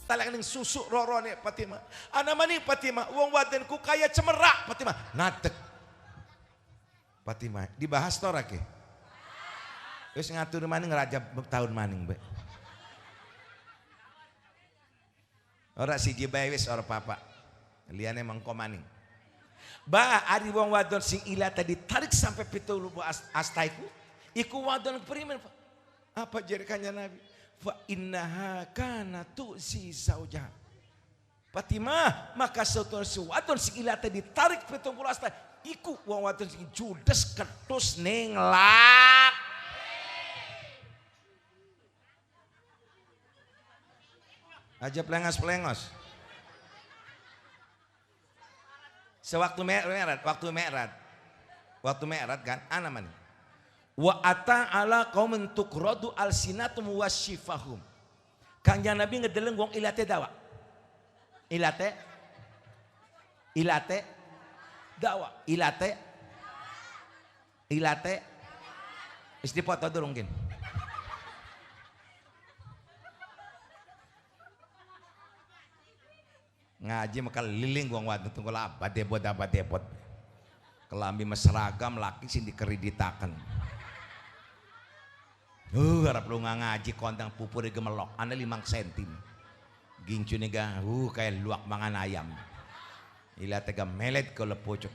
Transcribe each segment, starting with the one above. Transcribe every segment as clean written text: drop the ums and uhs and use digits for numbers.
talagang susu rorone Fatimah. Ana mani Fatimah, wong wadon ku kaya cemerak Fatimah. Ngadeg. Fatimah dibahas to ra ke? Wis ngatur maning raja tahun maning be. Ora siji bae wis ora papa. Liyane mangko maning. Ba ari wong wadon sing ila tadi tarik sampai 70 astaiku, iku wadon primen. Apa jerikannya Nabi? Fa innaha kana tu'si zauja. Fatimah, maka sautul wadon sing ila tadi tarik 70 astai, iku wong wadon sing judes ketus ning lak. Aja pelengos-pelengos. Sewaktu Mi'raj kan ana man. Wa ata ala qaumin tuqradu alsinatum wasyifahum. Kanjeng Nabi ngedeleng wong ilate dawa. Ilate dawa. Ilate wis dipoto durung mungkin. Ngaji maka liling wong wadon tunggu apa debot. Kelambi mesragam laki sing dikeriditaken. Harap lu ngaji kontang pupur gemelok ana 5 cm. Gincune ga kayak luak mangan ayam. Ila tega melet ke lepocok.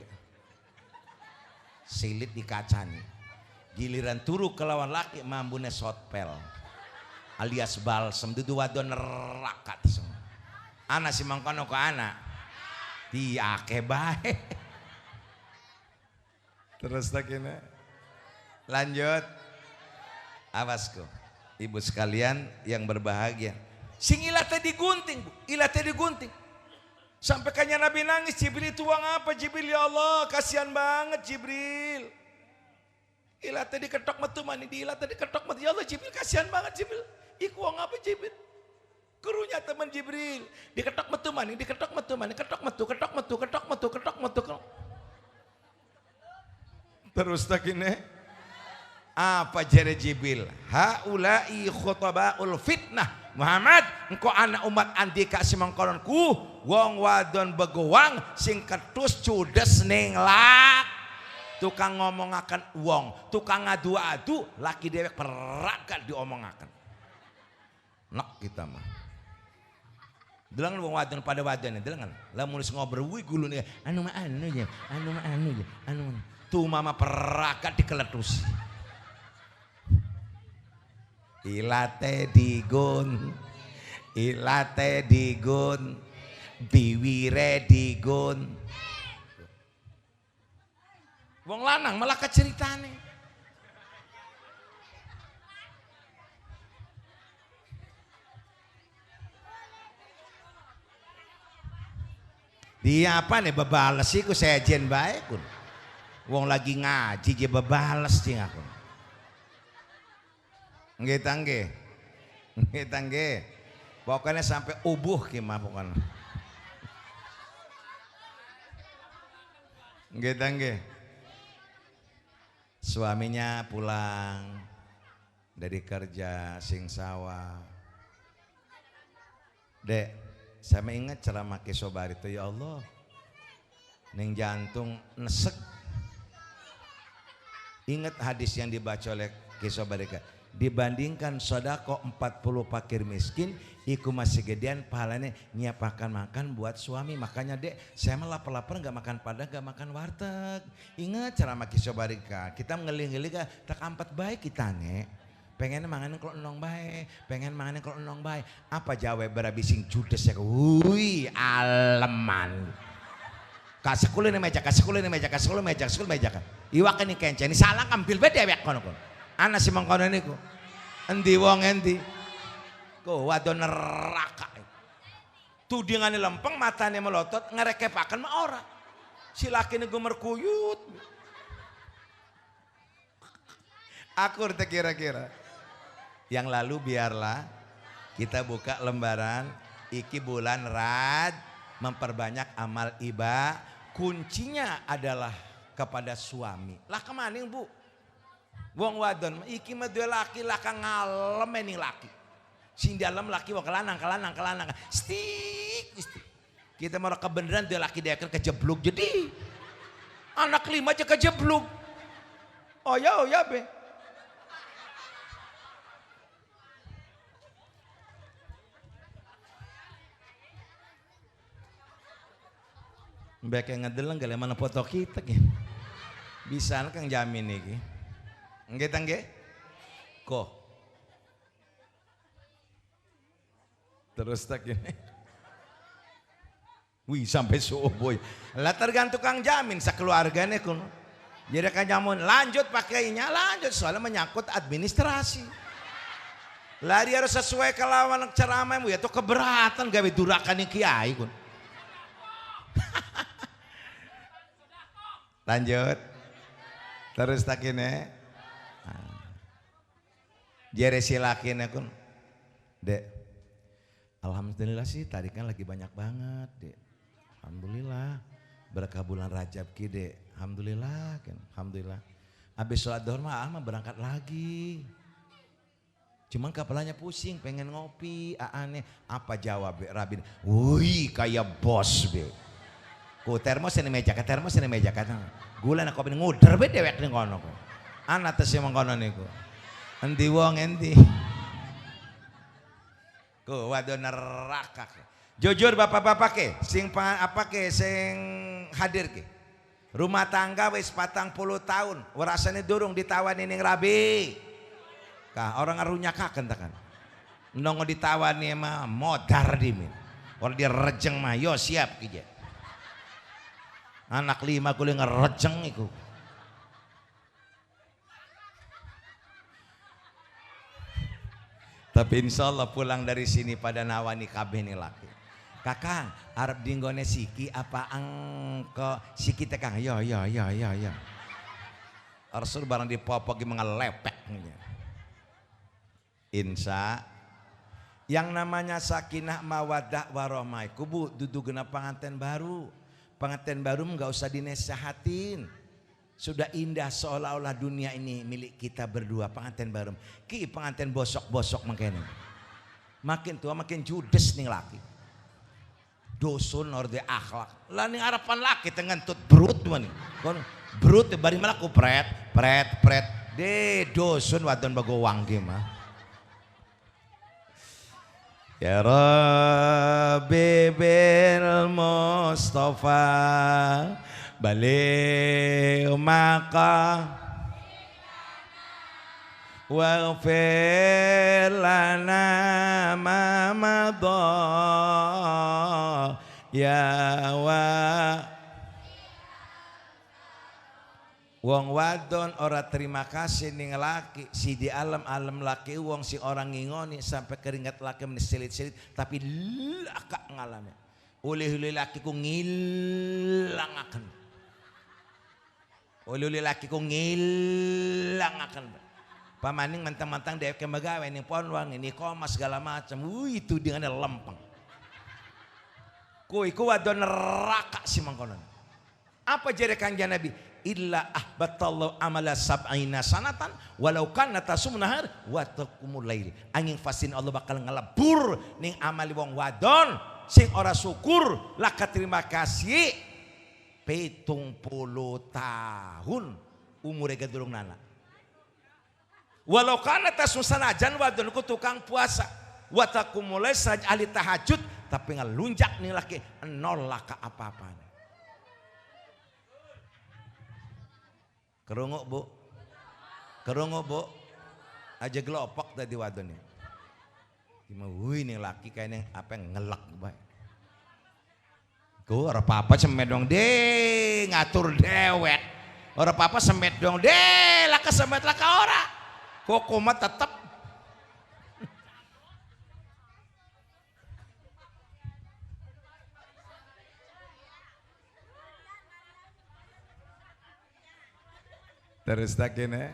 Silit di kacani. Giliran turu kelawan laki mambune sotpel. Alias balsem dudu wadon nerakat semua. Ana si mangkono ke anak di ake bae. Terus tak ini lanjut. Awasku ibu sekalian yang berbahagia, sing ilate digunting Bu, ilate digunting sampai kanya Nabi nangis. Jibril tuang apa Jibril? Ya Allah kasihan banget Jibril, ilate diketok metu mani di ilate diketok metu. Ya Allah Jibril kasihan banget Jibril, iku wong apa Jibril? Gurunya teman Jibril diketok metu mani, ketok metu. Terus tak ini apa jere Jibril? Haulai khutabaul fitnah. Muhammad, engkau anak umat andika si mangkononku wong wadon begowang sing ketus cudes ning lak. Tukang ngomongaken wong, tukang ngadu-adu laki dewek perakat diomongaken. Nak kita mah. Delengan wong wadon pada wadon delengan. Lamun geus ngobrol wi gulune anu ya. Tu mama perakat dikeletus. Ilate digun, biwire digun. Wong lanang malah keceritane. Dia apa nih bebales iku sejen bae kun. Wong lagi ngaji je bebales cing aku. Nggih tangge. Pokoknya sampai ubuh kimah pokoknya. Nggih tangge. Suaminya pulang dari kerja sing sawah. Dek, saya ingat ceramah Ki Sobari itu, ya Allah. Ning jantung nesek. Ingat hadis yang dibaca oleh Ki Sobari, dibandingkan sodako 40 fakir miskin, iku masih gedean pahalanya nyiapakan makan buat suami. Makanya dek, saya mah lapar-lapar gak makan padang, gak makan warteg. Ingat ceramah Ki Sobari, kita ngeling-ngeling tak ampat baik kita nih. Pengen manganin kalau enong baik, apa jawa berabising judes ya, aleman. Kasekulen meja. Iwak ini kenceng, ini salah kampil beda ya kono. Ana si mangkono niku. Endi wong endi? Ko wadon neraka. Tudingane lempeng, matane melotot, ngerekepaken mah ora. Si laki niku merkuyut. Akur teh kira-kira. Yang lalu biarlah kita buka lembaran iki bulan Rad, memperbanyak amal ibadah. Kuncinya adalah kepada suami. Lah kemaning Bu? Wong wadon iki mah dua laki lah kang ngalem ning laki. Sing dalam laki wah kelanang. Stik. Kita mau kebenaran dia laki dia akan kejeblok jadi. Anak 5 aja kejeblok. Oh ya be. Mbak yang ngedeleng gale mana foto kita ki. Bisa kang jamin iki. Nggih tangge? Kok. Terus tak ini. Wih sampai subuh. Lah tergantung kang jamin sakeluargane kun. Jadi kang jamin lanjut pakainya lanjut soalnya menyangkut administrasi. Lari harus sesuai kelawan ceramahmu ya tuh keberatan gawe durakan yang kiai kun. Lanjut. Terus tak ini. Jere silakine kun. Dek. Alhamdulillah sih tarikan lagi banyak banget, Dek. Alhamdulillah. Berkah bulan Rajab ki, Dek. Alhamdulillah kan. Alhamdulillah. Habis sholat duhur mah berangkat lagi. Cuman kepalanya pusing, pengen ngopi. Aneh. Apa jawab Be Rabin? Wih, kayak bos, Be. Ku termos ini meja kan. Gula nak kopi nguder be dewek ning kono. Anak tes yang kono niku. Endi wong endi. Ku waduh neraka. Jujur bapak-bapak ke, sing hadir ke. Rumah tangga wis 40 tahun, rasane durung ditawani ning rabi. Kah orang ngarunyakaken ta kan. Nongo ditawani mah modar dimin. Orang dia rejeng mah yo siap ki. Anak 5 kuwi ngerejeng iku. Tapi insya Allah pulang dari sini pada nawani kabeh nih laki. Kakang, arep dinggone siki apa angko siki teh Kang? Ya. Rasul barang dipopok ge mengelepek. Insya yang namanya sakinah mawaddah warahmah kubu duduk genap pengantin baru. Pengantin baru nggak usah dinesahatin. Sudah indah seolah-olah dunia ini milik kita berdua. Pengantin baru ki pengantin bosok-bosok makanya makin tua makin judes nih laki dosun orde akhlak lah nih harapan laki tengentut brut mana brut bari melaku pret de dosun wadon bago wangge mah ya Rabbi bil Mustafa balik maka waghfir lana ma madha ya wa wong wadon ora terima kasih ning laki si di alam laki wong si orang ngingoni sampai keringat laki menisilit-silit tapi laka ngalami oleh laki ku ngilangaken oleh laki ku ngilangaken pamaning mantang-mantang dewek kemagawe ning ponwang ini koma segala macam itu dengan lempeng ku iku wadon neraka si mangkonon apa jere kanjeng Nabi illa ahbatallahu amala sab'ina sanatan walau kana tasum nahar wa taqumul lail angin fasin Allah bakal ngelebur ning amali wong wadon sing ora syukur laka terima kasih 70 tahun umure gedurung nana walau kana tasmusanajan wadon ku tukang puasa wa taqumul lail ahli tahajud tapi ngelunjak nih laki nol laka apa-apanya. Kerungu bu aja gelopok tadi wadonnya cuma wih nih laki kayaknya apa yang ngelak baik ku orang papa semet dong deh ngatur dewek orang papa semet dong deh laka semet laka ora kok kumat tetep terus tak ini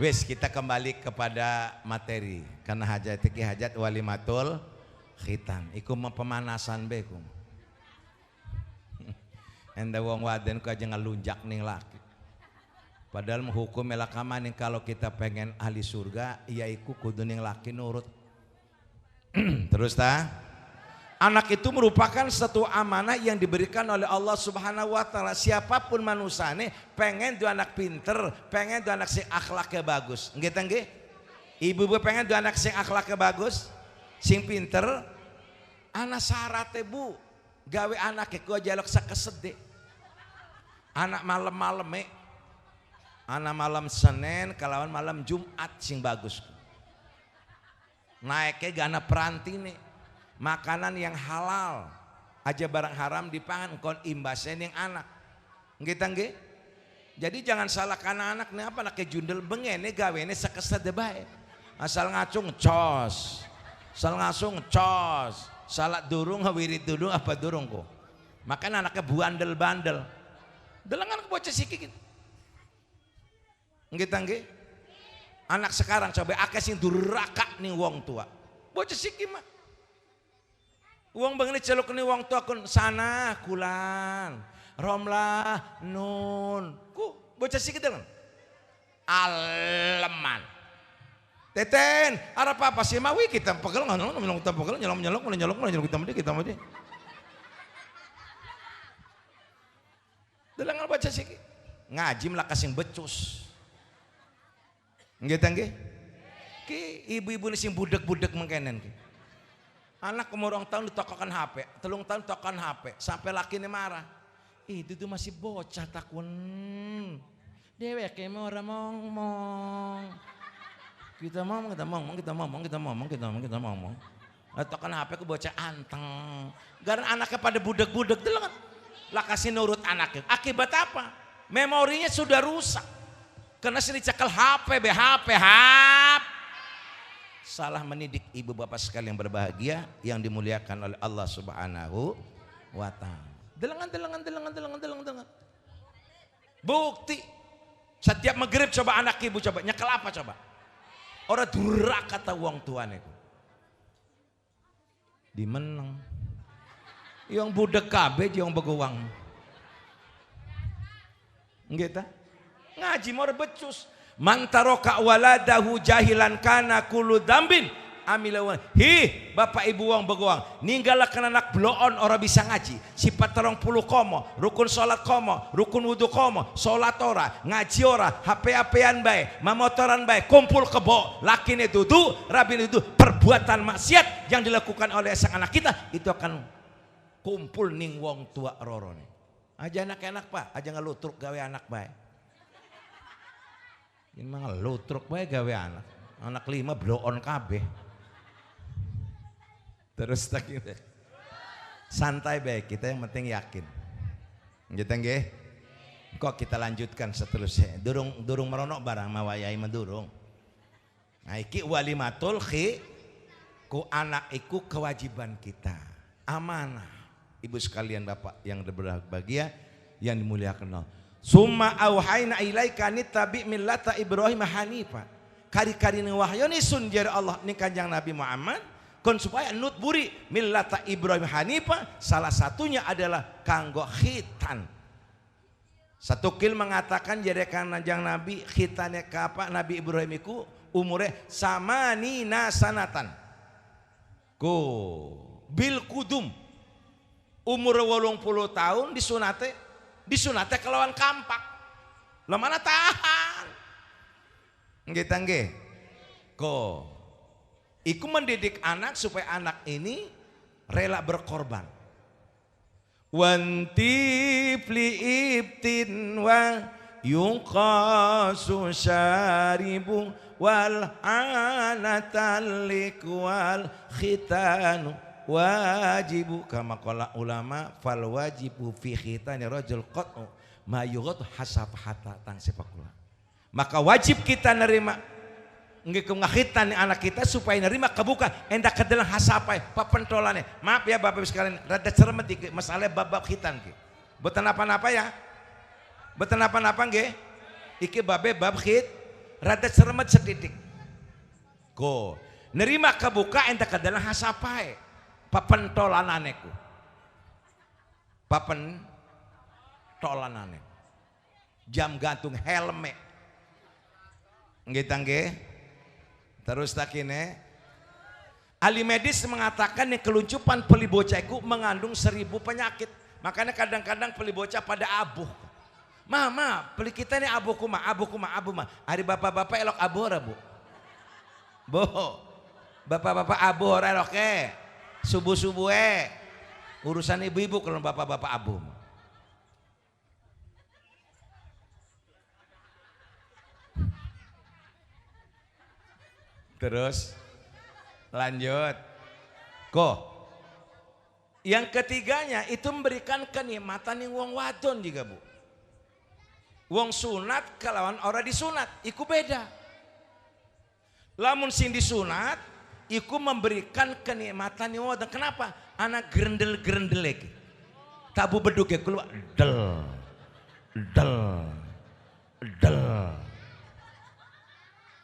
wis kita kembali kepada materi karena hajat walimatul khitan iku pemanasan bekum enda wong waden ku aja ngelunjak ning laki padahal menghukum elakaman kalau kita pengen ahli surga ya iku kudu ning laki nurut Terus anak itu merupakan satu amanah yang diberikan oleh Allah Subhanahu wa taala. Siapapun manusane pengen dua anak pinter, pengen dua anak sing akhlaknya bagus. Nggih ta nggih? Ibu-ibu pengen dua anak sing akhlaknya bagus, sing pinter. Anak syaratnya Bu, gawe anaknya ku jaluk sakesede. Anak malam-malam anak malam Senin kalawan malam Jumat sing bagus. Naiknya gana peranti nih. Makanan yang halal aja barang haram dipangan kon imbasnya yang anak. Nggih ta nggih? Jadi jangan salahkan anak nih apa anaknya jundel bengene gawene sakesede bae. Asal ngacung cos. Asal ngasung cos. Salat durung wirid durung apa durung kok. Makanya anaknya bandel-bandel. Delengan ke bocah sikit. Nggih ta nggih? Anak sekarang coba akeh sing duraka nih wong tua. Bocah sikit mah. Wong bangene celuk nih wong tua kun sana kulan. Romlah nun. Ku bocah sikit dengan aleman. Teten, arep apa sih mawi kita pegel nyolong kita pegel nyolong kita mah dia. Delengan baca sikit. Ngaji lah kasing becus. Nggih ta nggih? Ki ibu-ibu sing budek-budek mengkenen ki. Anak umur 2 tahun ditokokan HP, 3 tahun ditokokan HP, sampai lakine marah. Itu tuh masih bocah takun. Dewek emang ora ngomong. Kita ngomong. Tokokan HP ku bocah anteng. Gara anaknya pada budek-budek delengan. Lah kasih nurut anaknya. Akibat apa? Memorinya sudah rusak. Karena sering cekal HP. Salah mendidik ibu bapak sekalian yang berbahagia yang dimuliakan oleh Allah Subhanahu wa taala. Delengan. Bukti. Setiap maghrib coba anak ibu coba nyekel apa coba? Orang duraka kata wong tuane ku. Dimeneng. Yang budek kabeh yang begowang. Nggih ta? Ngaji mau becus. Mantaroka waladahu jahilan kana kulu dambin amilawan. Hi bapak ibu wong begowang. Ninggalakan anak bloon orang bisa ngaji. Sifat 30 komo, rukun salat komo, rukun wudu komo, salat ora, ngaji ora, HP-HPan bae, mamotoran bae, kumpul kebo, lakine dudu, rabin itu perbuatan maksiat yang dilakukan oleh sang anak kita itu akan kumpul ning wong tua rorone. Aja anak-anak Pak, aja ngelutruk gawe anak bae. Ini mah ngelutruk bae gawe anak. Anak 5 bloon kabeh. Terus tak gitu. Santai baik kita yang penting yakin. Gitu nggih. Kok kita lanjutkan seterusnya. Durung meronok barang mawayai mendurung. Nah iki walimatul ku anak iku kewajiban kita. Amanah. Ibu sekalian bapak yang berbahagia yang dimuliakan Allah. Summa auhayna ilaika nittabi millata Ibrahim hanifa. Kari-kari ni wahyoni sun jari Allah ni kanjang Nabi Muhammad kon supaya nut buri millata Ibrahim hanifa, salah satunya adalah kanggo khitan. Satu kil mengatakan jadi kanjang Nabi khitannya kapa Nabi Ibrahim iku umure samanina sanatan. Ko bil kudum umur 80 tahun disunate kelawan kampak. Lah mana tahan. Nggih ta nggih. Ko iku mendidik anak supaya anak ini rela berkorban. Wanti pli ibtin wa yuqasu syaribu wal anatalik wal khitanu wajibu kama qala ulama fal wajibu fi khitani rajul qat'u ma yughad hasab hatta tang sepakula. Maka wajib kita nerima nggih ngakhitan anak kita supaya nerima kebuka endak kedelang hasapai papentolane. Maaf ya Bapak sekalian rada ceremet iki masalah bab khitan ki. Boten apa-apa ya. Boten apa-apa nggih. Iki babe bab khit rada ceremet sedidik. Go nerima kebuka endak kedelang hasapai papentolananeku. Papentolanane. Jam gantung helme. Nggih ta nggih. Terus takine Ahli medis mengatakan yang keluncupan peli bocah itu mengandung 1000 penyakit. Makanya kadang-kadang peli bocah pada abuh. Mama, peli kita ini abuh kuma. Hari bapak-bapak elok abuh ora bu? Bu, bapak-bapak abuh ora elok subuh-subuh urusan ibu-ibu kalau bapak-bapak abuh. Terus lanjut. Yang ketiganya itu memberikan kenikmatan yang wong wadon juga bu. Wong sunat kalawan ora disunat, iku beda. Lamun sing disunat, iku memberikan kenikmatan yang wadon. Kenapa? Anak gerendel lagi. Tabu beduk ya keluar, del.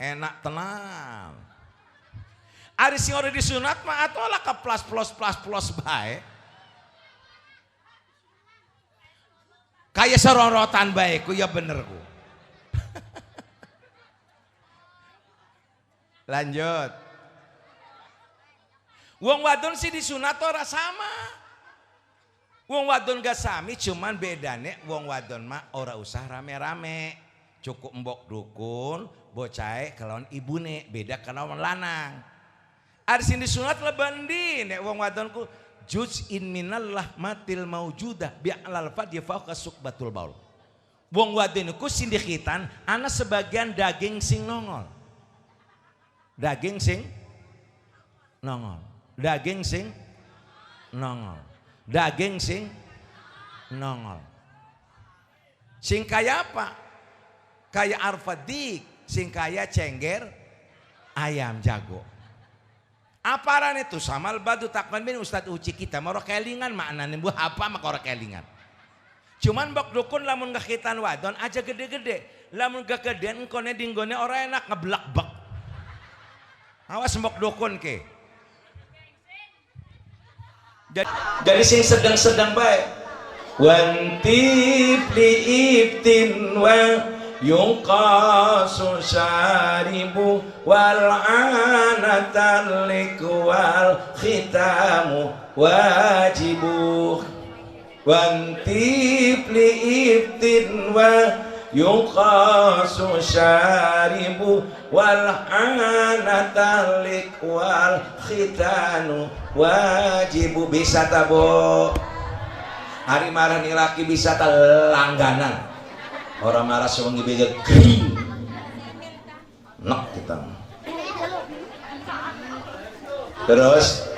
Enak tenang. Ari sing ora disunat mah atolah ke plus bae. Kayak serorotan bae ku ya bener ku. Lanjut. Wong wadon sih disunat ora sama. Wong wadon gak sami cuman bedane wong wadon mah ora usah rame-rame. Cukup mbok dukun, bocah kelawan ibune, beda kelawan lanang. Ari sing disunat lebandi nek wong wadonku juz'in minallah matil maujudah bi'alal fadhi fauqa sukbatul baul. Wong wadonku sing dikhitan ana sebagian daging sing nongol. Daging sing nongol. Sing kaya apa? Kayak arfadik, sing kaya cengger ayam jago. Aparan itu samal badu takman bin Ustadz uci kita maro kelingan maknanya buah apa maka ora kelingan. Cuman bak dukun lamun ngakitan wadon aja gede-gede. Lamun gedean engkone dinggone ora enak ngeblak bak. Awas mbok dukun ke. Jadi sing sedang-sedang baik. Wanti li ibtin wa yungqasu syaribu wal anatalik wal khitamu wajibu wantib li ibtin wa yungqasu syaribu wal anatalik wal khitanu wajibu. Bisa tabo hari marah nih laki bisa langganan. Orang marah sewengi beja kering nak kita terus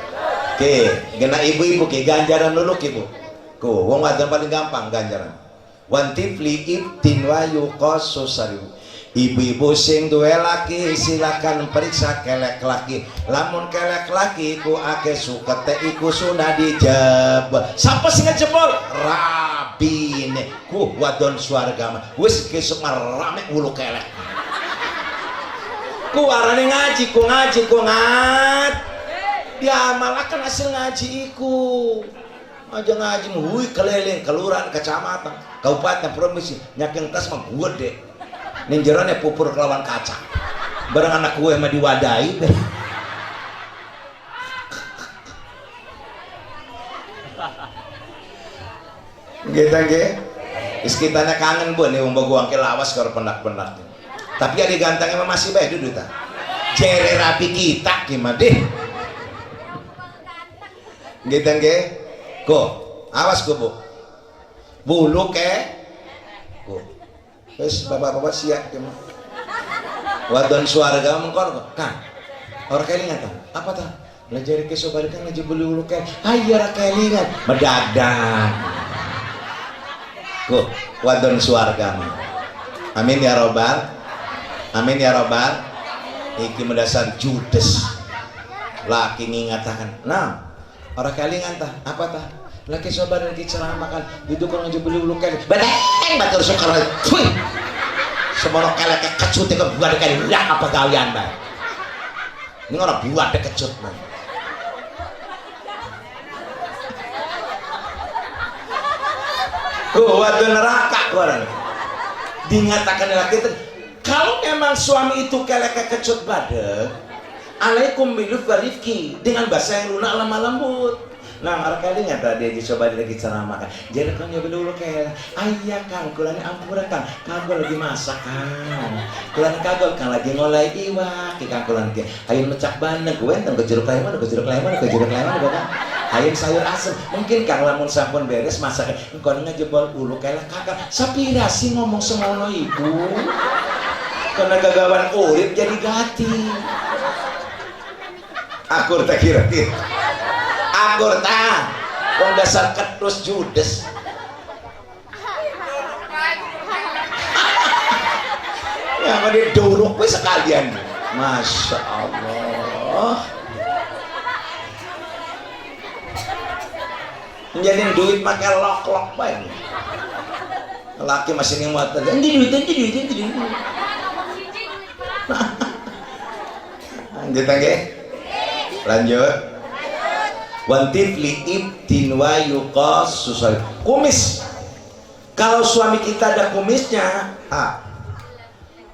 ke gena ibu-ibu ke ganjaran dulu ke bu ku wong wadon paling gampang ganjaran wantifli ibtin wa yuqasu saribu. Ibu-ibu sing duwe laki silakan periksa kelek laki. Lamun kelek laki ku ake sukete iku sunah dijeb. Sapa sing ngejebol? Rabine ku wadon swarga mah. Wis kesuk rame wulu kelek. Ku arane ngaji ku ngat. Diamalkan hasil ngaji iku. Aja ngaji hui keliling kelurahan kecamatan kabupaten provinsi nyaking tas mah gede. Ning jerone pupur kelawan kaca. Bareng anak kue mah diwadahi. Gitu nggih. Wis kitanya kangen bu nih umbo gua angke lawas karo pendak-pendak. Tapi ada gantengnya mah masih bae dudu ta. Jere rapi kita gimana deh. Gitu nggih. Go. Awas go bu. Bulu ke. Go. Wes bapak-bapak siap ke mah. Wadon swarga mengkon kan. Ora kelingan ta? Apa ta? Belajar ke sobar kan ngaji bulu kan. Ayo ora kelingan. Mendadak. Go, wadon swarga mah. Amin ya robbal. Amin ya robbal. Iki mendasar judes. Laki ngingatakan. Nah, ora kelingan ta? Apa ta? Laki sobar lagi ceramah makan duduk orang aja beli ulu kelek badeng batur sukar fuy semono kelek kecut ke buat kali ya apa kalian bang ini orang buat kecut bang waduh neraka orang dinyatakan laki itu kalau memang suami itu kelek kecut badeng Alaikum bilufwa rifki, dengan bahasa yang lunak lemah lembut. Nah, marah kali nyata dia dicoba lagi ceramah kan. Jadi kan ya dulu kayak, ayah kang, kulani ampura kang, kagol lagi masak kang. Kulani kagol kang lagi ngolai iwak, kang kulani dia. Ayun mecak bandeng, gue enteng ke jeruk lemon, kan. Ayun sayur asem, mungkin kang lamun sampun beres masak. Engkau ngejebol ulu kayak kakak. Sapira sih ngomong semono ibu. Karena gagawan urip jadi gati. Akur tak kira-kira. Akur tak, wong dasar ketus judes. Ya apa dia dorok we sekalian. Masya Allah. Menjadiin duit pakai lok-lok baik. Laki masih nih muat. Ini duit. Lanjut lagi. Lanjut. Wantifli ibtin wa yuqas susai. Kumis. Kalau suami kita ada kumisnya,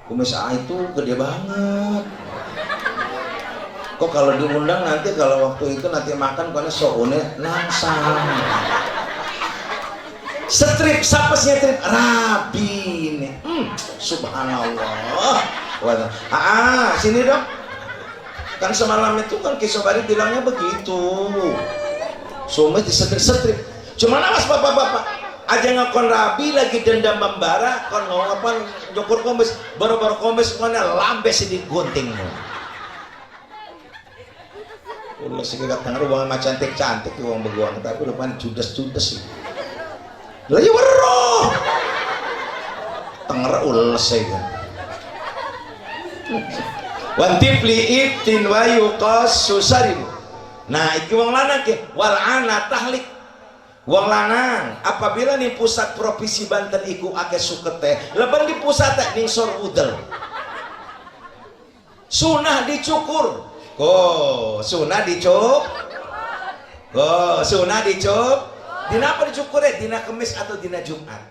kumis itu gede banget. Kok kalau diundang nanti kalau waktu itu nanti makan karena soune langsang. Strip, siapa sih strip? Rabi nih. Subhanallah. Sini dong. Kan semalam itu kan Kisobari bilangnya begitu. Suami disetrip. Cuma awas bapak-bapak aja ngakon rabi lagi dendam membara kon ngapan jokur kombes baru-baru kombes mana lambes di gunting. Ulah sih kagak tangan uang mah cantik-cantik uang beguang tapi depan judes-judes sih. Lah ya weruh. Tenger ules sih kan. Wantifli ibtin wa yuqas susaribu. Nah iki wong lanang ke wal ana tahlik. Wong lanang apabila nih pusat provinsi Banten iku akeh sukete leban di pusat ning sor udel sunah dicukur sunah dicup dina apa dicukur ya dina Kemis atau dina Jumat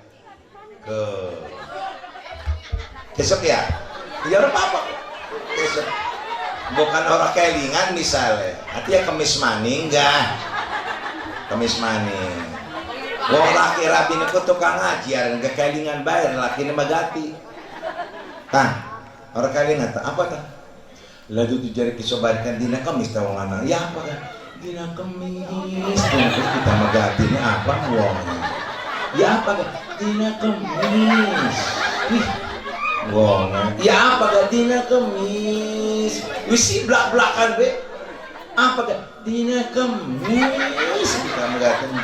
besok ya apa bukan orang kelingan misalnya artinya Kemis maning enggak Kemis maning wong laki rabi ini tukang ngajar enggak kelingan bayar laki ini magati orang kelingan apa tah lalu dijari kisobarikan dina Kemis tawang anak ya apa kan dina Kemis terus kita magati ini apa wong ya apa kan dina Kemis wong ya apa gak dina Kemis wisi belak-belakan be apa gak dina Kemis kita mengatakan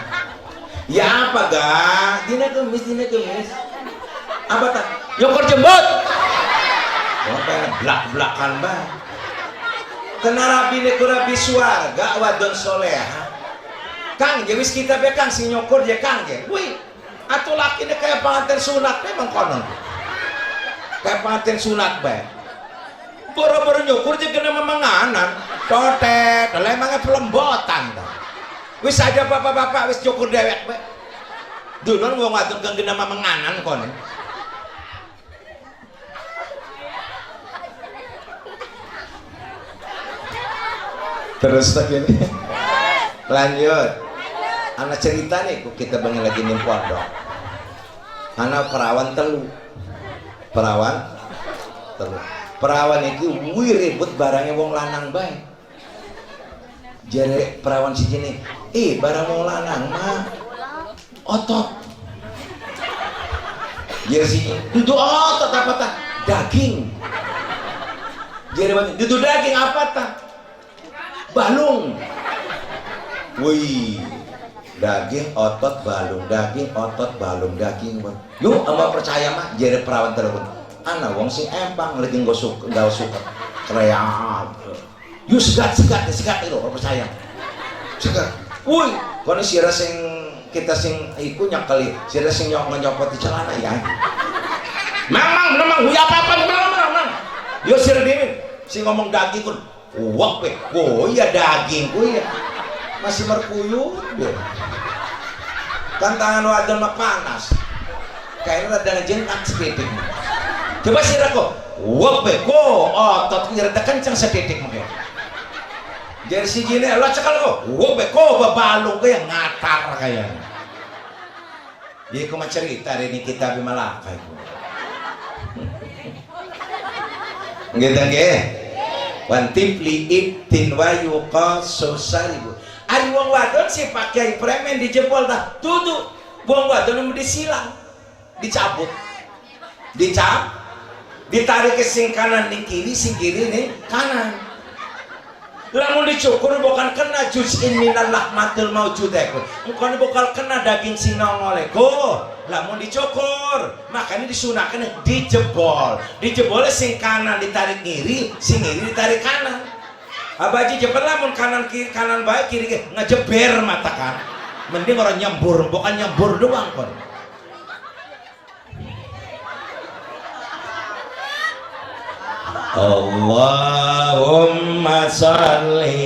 ya apa gak dina Kemis apa tak nyokor jembut wong pengen belak-belakan bang kena rabi ne kurabi suarga wadon soleha kang wis kita be kang si nyokor ya kang ya wih atau laki ne kayak pengantin sunat memang konon kayak pengantin sunat bae boro-boro nyukur aja kena memanganan totet lah emangnya pelembotan wis aja bapak-bapak wis cukur dewek bae dulu wong wadon kang kena memanganan kon terus lagi lanjut anak cerita nih kita bangun lagi nih pondok anak perawan telu perawan itu ribut barangnya wong lanang baik jadi perawan si jenis barang wong lanang mah otot jadi si duduk otot apa tak daging jadi duduk daging apa tak balung wih daging otot balung daging yuk amba percaya mah jadi perawan telepon anak wong si empang lagi gak suka kreat yuk segat itu percaya segat wih kono sira sing kita sing iku nyakali sira sing nyopot di celana ya memang huy apa memang yo sira dhewe sing ngomong daging pun wak pe oh iya daging ku ya masih merkuyut ya kan tangan wadon mah panas kayaknya ada jengkat sedetik coba sih kok wak pe ko otot nyerita kencang sedetik mungkin jersey gini lah cekal kok gue beko babalung kayak ngatar kayak jadi aku mau cerita hari ini kita bimalaka itu gitu nggih wantipli ibtin wa yuqasu saribu ari wong wadon si pakai premen dijebol dah tutu wong wadon disilang dicabut ditarik ke sing kanan ning kiri sing kiri ning kanan lamun dicukur bukan kena juz'in minal lahmatil maujudeko bukan bakal kena daging sing nongoleko lamun dicukur makanya disunahkan dijebol sing kanan ditarik kiri sing kiri ditarik kanan abaji jeber lamun kanan kiri kanan baik kiri ngejeber mata kan mending orang nyembur bukan nyembur doang kon Allahumma salli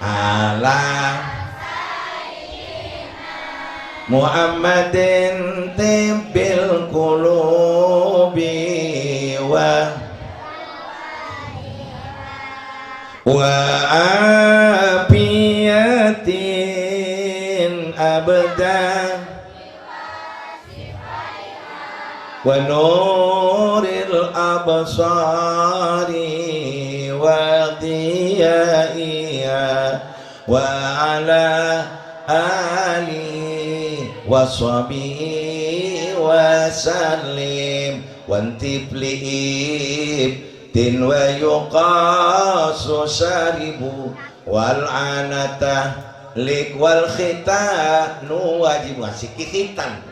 ala Muhammadin tibbil qulubi wa afiyatin abdan wa nuril absari wa diyaiya wa ala ali wa sahbihi wa sallim wa antiplib tin wa yuqasu saribu wal anata lik wal khitanu wajib ngasih khitan.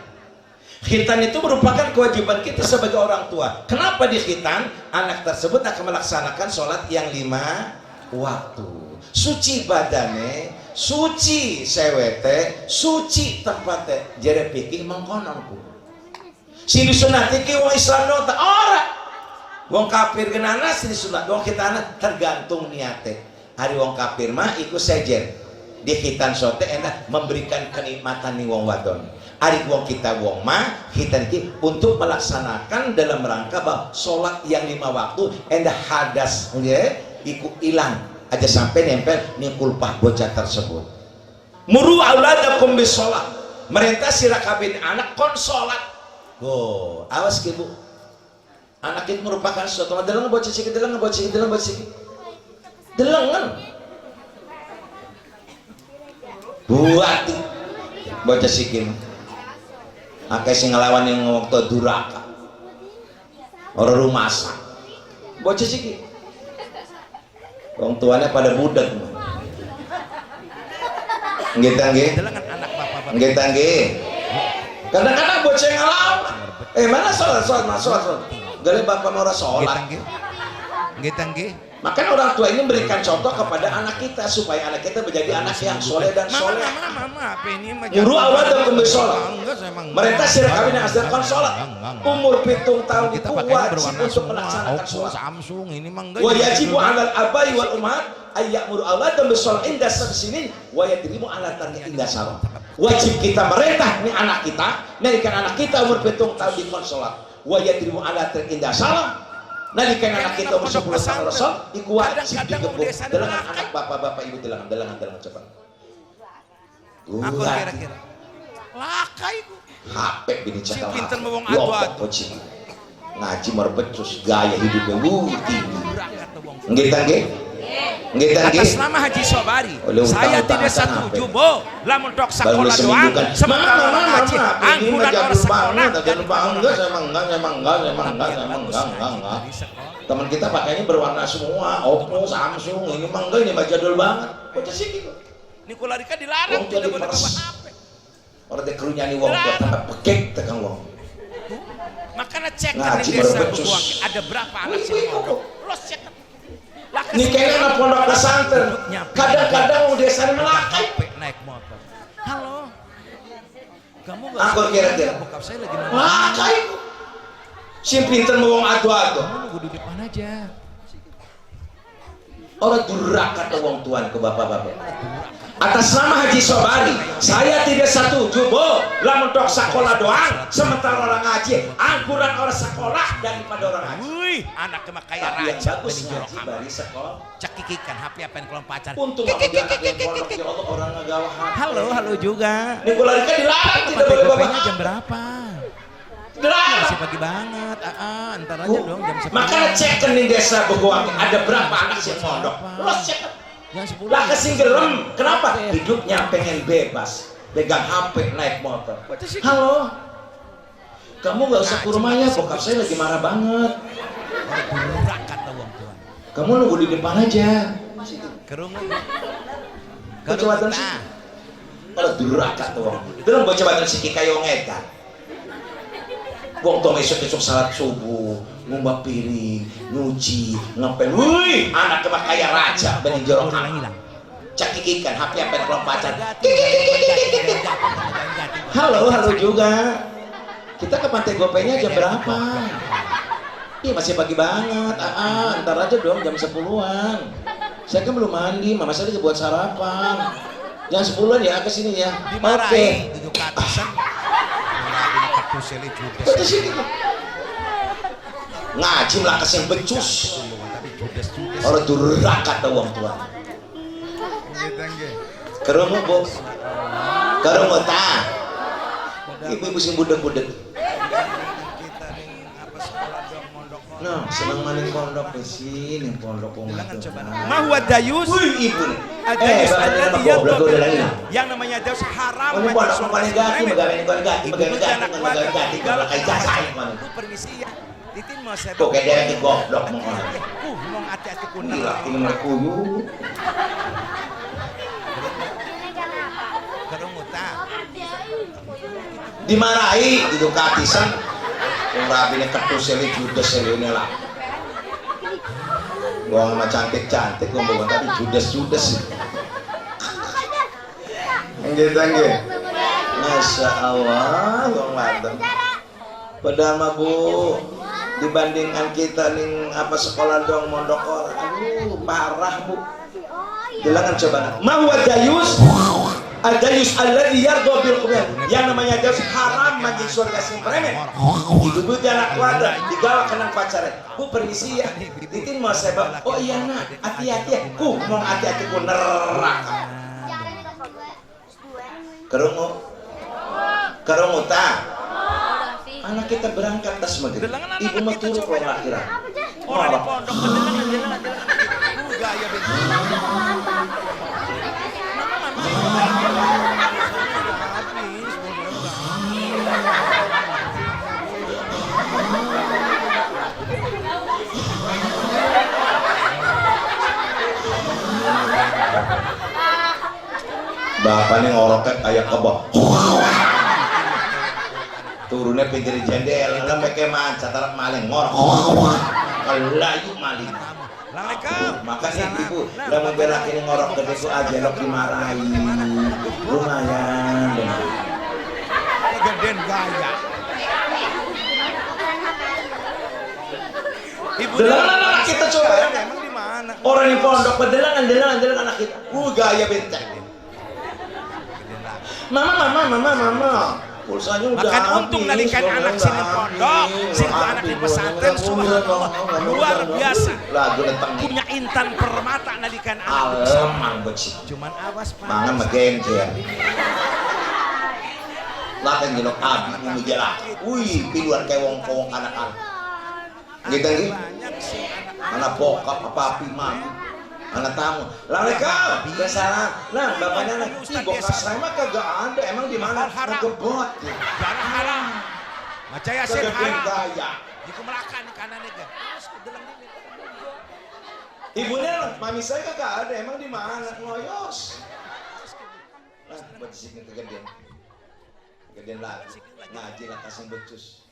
Khitan itu merupakan kewajiban kita sebagai orang tua. Kenapa di khitan? Anak tersebut akan melaksanakan sholat yang 5 waktu. Suci badane, suci sewete, suci tempatnya. Jere pikir mengkononku. Si disunati ki wong Islam no tak ora. Wong kafir genana si disunat. Wong khitana tergantung niate. Hari wong kafir mah ikut sejen. Di khitan sote enak memberikan kenikmatan ni wong wadon. Ari wong kita wong mah kita ini untuk melaksanakan dalam rangka bahwa sholat yang 5 waktu endah hadas ikut hilang aja sampai nempel nih kulpah bocah tersebut. Muru auladakum bis sholat, merintah sira kabin anak kon sholat. Oh awas ibu, anak itu merupakan sesuatu delengan bocah sikit delengan buat bocah sikit. Akeh sing ngelawan yang waktu duraka orang rumah sak bocah siki wong tuanya pada budak nggih nggih nggih nggih kadang-kadang bocah ngelawan mana sholat gale bapak mau sholat nggih nggih. Makanya orang tua ini memberikan contoh kepada anak kita supaya anak kita menjadi anak yang soleh dan soleh. Guru awal dan sholat. Mereka sirah kami yang asal sholat. Umur 7 tahun itu wajib untuk melaksanakan sholat. Wajib alal abai wal umat ayat muru awal dan sholat indah sebesini wajibmu ala tarni indah salam. Wajib kita merintah nih anak kita, narikan anak kita umur 7 tahun di sholat. Wajibmu ala tarni indah salam. Nalikan anak kita umur 10 tahun Rasul ikuat si digebuk delengan anak bapak-bapak ibu delengan cepat. Aku kira-kira lakai ku HP bini cakal. Si pinter mewong adu-adu. Ngaji merbecus gaya hidupnya tinggi. Nggih tangge? Nggih tangge. Atas nama Haji Sobari, saya tidak setuju, Bo. Lamun tok sekolah doang, sementara ngaji angguran orang sekolah dan enggak. Teman kita pakainya berwarna semua, Oppo, Samsung, ini mah enggak, ini mah jadul banget. Bocah sih gitu. Nikularika dilarang tidak boleh bawa HP. Orang teh kerunya nih wong buat tambah pekek tekan wong. Makanya cek di desa Buang ada berapa anak sih? Lo cek. Nih kayaknya anak pondok pesantren. Kadang-kadang wong desa melakai naik motor. Halo. Kamu enggak aku kira-kira bokap saya lagi mana? Lakai. Si pinter mau adu-adu. Kamu nunggu di depan aja. Orang durhaka ke wong tuan ke bapak-bapak. atas nama Haji Sobari saya tidak setuju Bu lamun tok sekolah doang sementara orang ngaji angguran orang sekolah daripada orang ngaji. Wih, anak mah kaya Yang raja bagus bani jorok ngaji amat. bari sekolah. Cekikikan HP apa yang kelom pacar. Untung aku dianak yang pondok ya Allah orang ngagawa HP. Halo juga. Ini gue lari kan dilarang tidak Mati boleh bawa gopengnya jam berapa? dilarang. Masih pagi banget. Ntar aja dong jam 10. Makanya cek ke nih desa Begoang ada berapa anak yang pondok. Lo cek. Jam 10. Lah kesinggelem. Kenapa? Hidupnya pengen bebas. Pegang HP naik motor. Halo. Kamu nggak usah ke rumahnya, bokap saya lagi marah banget. Burak kata wong tua. Kamu nunggu di depan aja. Kerungu. Kecewatan sih. Kalau duraka tuh wong. Itu lah baca batan si kikayo ngeta. Wong tong esok-esok salat subuh, ngumbah piring, nyuci, ngepel. Wih, anak kemah kaya raja, bening jorok hilang. Cekikikan HP apa yang pacar. Halo juga. Kita ke Pantai Gopengnya jam berapa? Ih, masih pagi banget. Ntar aja dong jam 10-an. Saya kan belum mandi, mama saya lagi buat sarapan. Jam 10-an ya ke sini ya. Dimarahin 7 ke atasan. Betul sini. Ngaji lah kesing becus. Orang duraka tuh wong tua. Kerungu Bu. Kerungu ta. Ibu-ibu sing budek-budek. Nah, senang maning pondok di sini pondok Mahwa dayus. Wih, ibu nih. Dayus ada dia yang namanya dayus haram. Ini pondok paling gati, megawe gati, kayak jasa ini. Permisi ya. Titin mau saya. Kok kayak dia goblok mau. Mau hati-hati kuno. Gila, ini mau kuyu. Kerumuta. Dimarahi itu katisan. Yang rapinya ketus seli judes seli lah. Gua sama cantik-cantik gua bukan tapi judes. Enggak. Masya Allah, gua mantap. Padahal mah Bu, dibandingkan kita nih apa sekolah dong mondok orang, aduh parah Bu. Bilangan coba. Mahwa dayus. Al-dayus alladzi yarda bil qubur. Yang namanya dayus haram mandi surga sing premen. Hidup di anak kuadrat digawa kenang pacaran. Bu permisi ya. Titin mau sebab. Oh iya nak, hati-hati ya. Mau hati-hati ku neraka. Kerungu ta. Anak kita berangkat tas maghrib. Ibu mah turu ke akhirat. Orang di pondok kedelangan. Gaya Bapak nih ngoroknya kayak kebak. Turunnya pinggir jendela, lembeknya manca, tarap maling ngorok. Layu maling. Makanya ibu, udah membela kini ngorok gede ku aja lo dimarahi. Lumayan. Gedean gaya. Ibu anak kita coba ya. Emang di mana? Orang di pondok pedelangan anak kita. Gaya benteng. Mama. Pulsanya udah makan untung nalikan anak sini pondok, sini anak di pesantren, subhanallah luar biasa. Punya intan permata nalikan anak sama. Cuman awas Pak. Mangan megengker. Lakan jelok abi ini jalan. Wih, piluan kayak wong anak-anak. Gitu. Anak bokap, papi, mami. Anak tamu, Assalamualaikum, kesalah. Nah, bapaknya anak, bokap saya mah kagak ada. Emang di mana? Ngebot. Jarang haram. Macaya sih haram. Gaya. Iku melakan kanan nih kan. Ibunya, mami saya kagak ada. Emang di mana? Ngoyos. Nah, buat sini kegedean lagi. Ngaji lah kasih becus.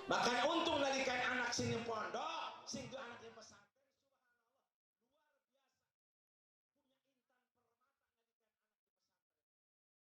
Makanya untung nalikan anak sini pondok, sing anak